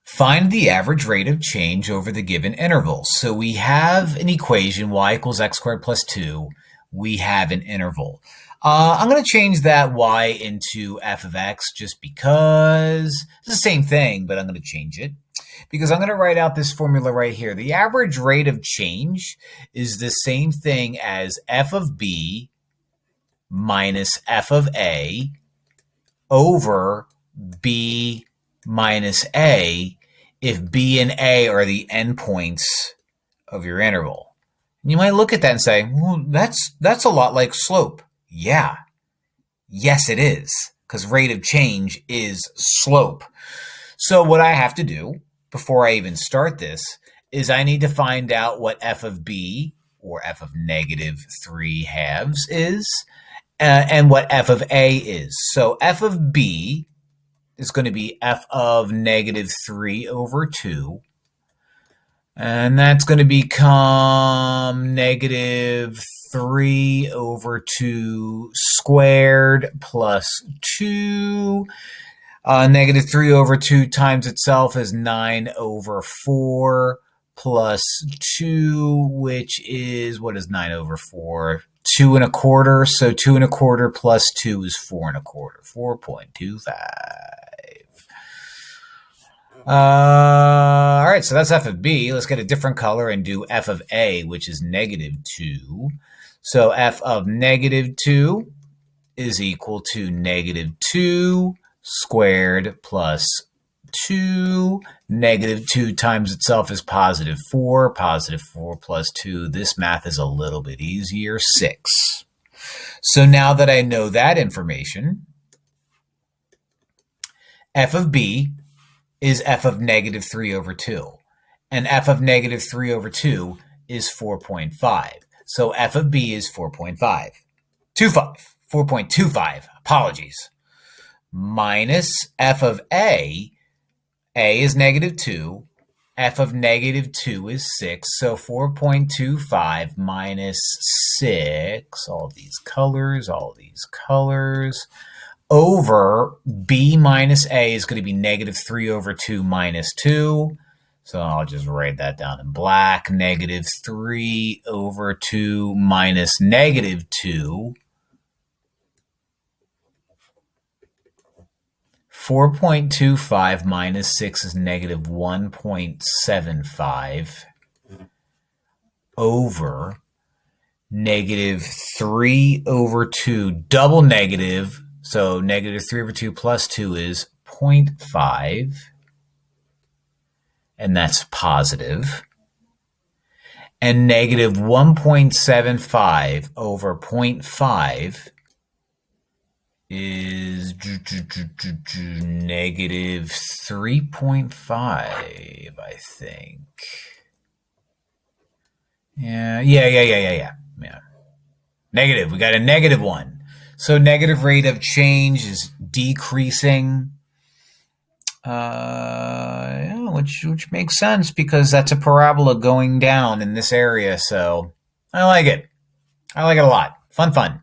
Find the average rate of change over the given interval. So we have an equation, y equals x squared plus 2. We have an interval. I'm going to change that y into f of x just because it's the same thing, but I'm going to change it. Because I'm going to write out this formula right here. The average rate of change is the same thing as f of b minus f of a over b minus a if b and a are the endpoints of your interval. And you might look at that and say, well, that's a lot like slope. Yeah. Yes, it is, because rate of change is slope. So what I have to do before I even start this is I need to find out what f of b, or f of negative 3/2 is, and what f of a is. So f of b is going to be f of negative 3 over 2. And that's going to become negative 3 over 2 squared plus 2. Negative 3 over 2 times itself is 9 over 4 plus 2, which is, what is 9 over 4? 2 1/4. So 2 1/4 plus 2 is 4 1/4. 4.25. All right, so that's f of b. Let's get a different color and do f of a, which is negative 2. So f of negative 2 is equal to negative 2 squared plus 2. Negative 2 times itself is positive 4. Positive 4 plus 2. This math is a little bit easier, 6. So now that I know that information, f of b is f of negative 3 over 2. And f of negative 3 over 2 is 4.5. So f of b is 4.5. 4.25, apologies. Minus f of a is negative 2. F of negative 2 is 6. So 4.25 minus 6, all these colors, over b minus a is going to be negative 3 over 2 minus 2. So I'll just write that down in black. Negative 3 over 2 minus negative 2. 4.25 minus 6 is negative 1.75 over negative 3 over 2, double negative. So negative 3 over 2 plus 2 is 0.5, and that's positive. And negative 1.75 over 0.5 is negative 3.5, I think. Yeah. Negative. We got a negative 1. So negative rate of change is decreasing, which makes sense because that's a parabola going down in this area. So I like it. I like it a lot. Fun.